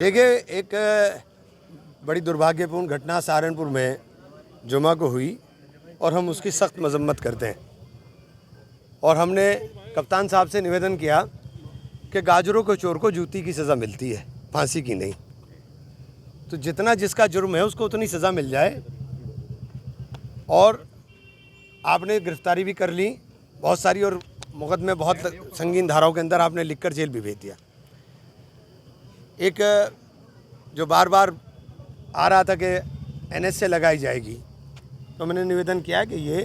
देखिए, एक बड़ी दुर्भाग्यपूर्ण घटना सहारनपुर में जुमा को हुई और हम उसकी सख्त मजम्मत करते हैं। और हमने कप्तान साहब से निवेदन किया कि गाजरों को चोर को जूती की सज़ा मिलती है, फांसी की नहीं। तो जितना जिसका जुर्म है उसको उतनी सज़ा मिल जाए। और आपने गिरफ्तारी भी कर ली बहुत सारी, और मुकदमे बहुत संगीन धाराओं के अंदर आपने लिखकर जेल भी भेज दिया। एक जो बार बार आ रहा था कि NS से लगाई जाएगी, तो मैंने निवेदन किया कि ये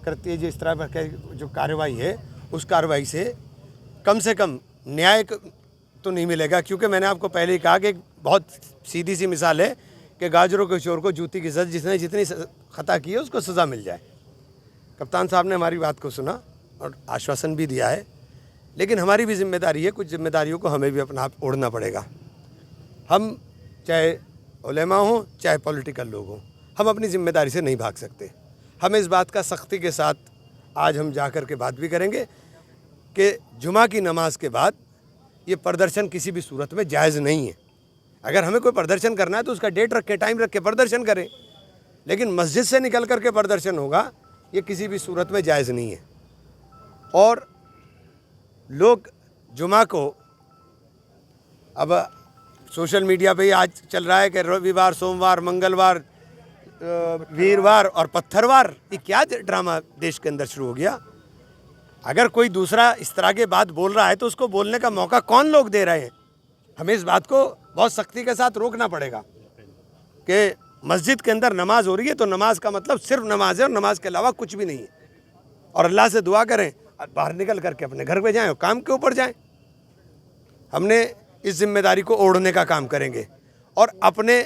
कृत्य जो इस तरह का जो कार्रवाई है उस कार्रवाई से कम न्याय तो नहीं मिलेगा। क्योंकि मैंने आपको पहले ही कहा कि बहुत सीधी सी मिसाल है कि गाजरों के चोर को जूती की सज़ा, जिसने जितनी खता की है उसको सज़ा मिल जाए। कप्तान साहब ने हमारी बात को सुना और आश्वासन भी दिया है, लेकिन हमारी भी जिम्मेदारी है, कुछ जिम्मेदारियों को हमें भी अपना आप ओढ़ना पड़ेगा। हम चाहे उलेमा हों चाहे पॉलिटिकल लोग हों, हम अपनी जिम्मेदारी से नहीं भाग सकते। हमें इस बात का सख्ती के साथ आज हम जा कर के बात भी करेंगे कि जुमा की नमाज के बाद ये प्रदर्शन किसी भी सूरत में जायज़ नहीं है। अगर हमें कोई प्रदर्शन करना है तो उसका डेट रख के, टाइम रख के प्रदर्शन करें, लेकिन मस्जिद से निकल कर के प्रदर्शन होगा ये किसी भी सूरत में जायज़ नहीं है। और लोग जुमा को, अब सोशल मीडिया पे आज चल रहा है कि रविवार, सोमवार, मंगलवार, वीरवार और पत्थरवार, ये क्या ड्रामा देश के अंदर शुरू हो गया। अगर कोई दूसरा इस तरह के बात बोल रहा है तो उसको बोलने का मौका कौन लोग दे रहे हैं। हमें इस बात को बहुत सख्ती के साथ रोकना पड़ेगा कि मस्जिद के अंदर नमाज हो रही है तो नमाज का मतलब सिर्फ नमाज है और नमाज के अलावा कुछ भी नहीं है। और अल्लाह से दुआ करें, बाहर निकल करके अपने घर पे जाएं और काम के ऊपर जाएं। हमने इस जिम्मेदारी को ओढ़ने का काम करेंगे और अपने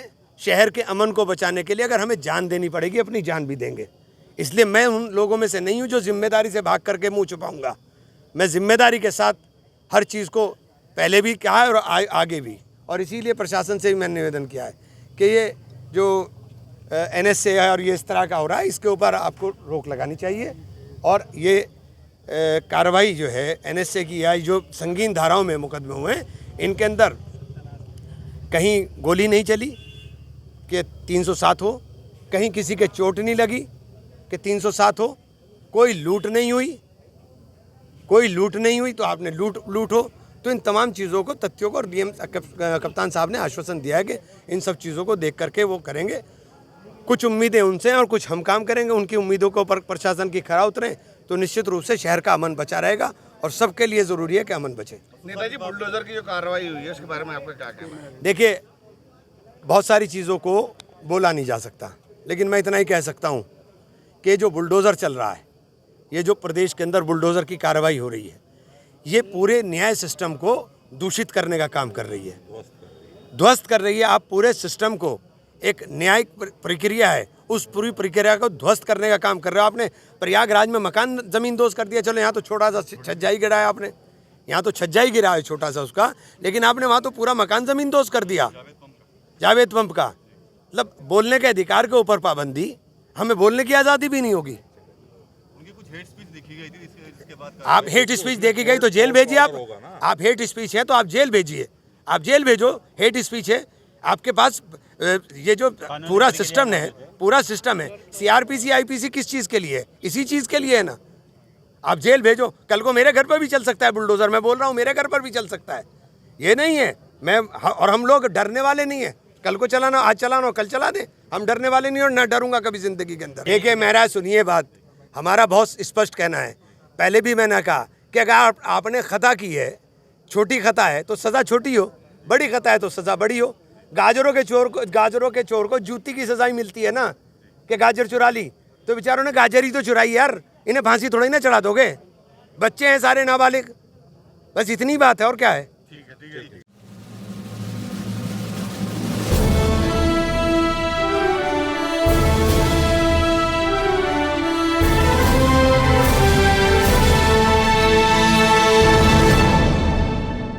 शहर के अमन को बचाने के लिए अगर हमें जान देनी पड़ेगी अपनी जान भी देंगे। इसलिए मैं उन लोगों में से नहीं हूं जो जिम्मेदारी से भाग करके मुंह छुपाऊंगा। मैं जिम्मेदारी के साथ हर चीज़ को पहले भी कहा है और आगे भी। और इसीलिए प्रशासन से भी मैंने निवेदन किया है कि ये जो NS से है और ये इस तरह का हो रहा है, इसके ऊपर आपको रोक लगानी चाहिए। और ये कार्रवाई जो है NS से की है, जो संगीन धाराओं में मुकदमे हुए हैं, इनके अंदर कहीं गोली नहीं चली कि 307 हो, कहीं किसी के चोट नहीं लगी कि 307 हो, कोई लूट नहीं हुई तो आपने लूट हो। तो इन तमाम चीज़ों को, तथ्यों को, और DM कप्तान साहब ने आश्वासन दिया है कि इन सब चीज़ों को देख करके वो करेंगे। कुछ उम्मीदें उनसे और कुछ हम काम करेंगे। उनकी उम्मीदों को ऊपर प्रशासन की खरा उतरें तो निश्चित रूप से शहर का अमन बचा रहेगा और सबके लिए ज़रूरी है कि अमन बचे। नेताजी, बुलडोजर की जो कार्रवाई हुई है उसके बारे में आपका क्या कहना है? देखिए, बहुत सारी चीज़ों को बोला नहीं जा सकता, लेकिन मैं इतना ही कह सकता हूँ कि जो बुलडोज़र चल रहा है, ये जो प्रदेश के अंदर बुलडोज़र की कार्रवाई हो रही है, ये पूरे न्याय सिस्टम को दूषित करने का काम कर रही है, ध्वस्त कर रही है। आप पूरे सिस्टम को, एक न्यायिक प्रक्रिया है, उस पूरी प्रक्रिया को ध्वस्त करने का काम कर रहे हो। आपने प्रयागराज में मकान ज़मीन दोस्त कर दिया। चलो यहाँ तो छोटा सा छज्जा ही गिराया आपने, यहाँ तो छज्जा ही गिरा है छोटा सा उसका, लेकिन आपने वहाँ तो पूरा मकान ज़मीन दोस्त कर दिया। जावेद पंप का मतलब बोलने के अधिकार के ऊपर पाबंदी, हमें बोलने की आज़ादी भी नहीं होगी। उनकी कुछ हेट स्पीच देखी गई थी, इसके बाद आप हेट स्पीच देखी गई तो जेल भेजिए। आप हेट स्पीच है तो आप जेल भेजिए, आप जेल भेजो। हेट स्पीच है आपके पास, ये जो पूरा सिस्टम है CRPC IPC किस चीज़ के लिए है? इसी चीज़ के लिए है ना। आप जेल भेजो। कल को मेरे घर पर भी चल सकता है बुलडोज़र, मैं बोल रहा हूँ, मेरे घर पर भी चल सकता है। ये नहीं है और हम लोग डरने वाले नहीं है। कल को चलाना, आज चलाना, कल चला दे। हम डरने वाले नहीं और ना डरूंगा कभी ज़िंदगी के अंदर। देखिए मेरा सुनिए बात, हमारा बहुत स्पष्ट कहना है। पहले भी मैंने कहा कि अगर आपने खता की है, छोटी खता है तो सज़ा छोटी हो, बड़ी खता है तो सज़ा बड़ी हो। गाजरों के चोर को जूती की सज़ा ही मिलती है ना, कि गाजर चुरा ली तो बेचारों ने गाजर ही तो चुराई यार, इन्हें फांसी थोड़ी ना चढ़ा दोगे। बच्चे हैं सारे नाबालिग, बस इतनी बात है और क्या है।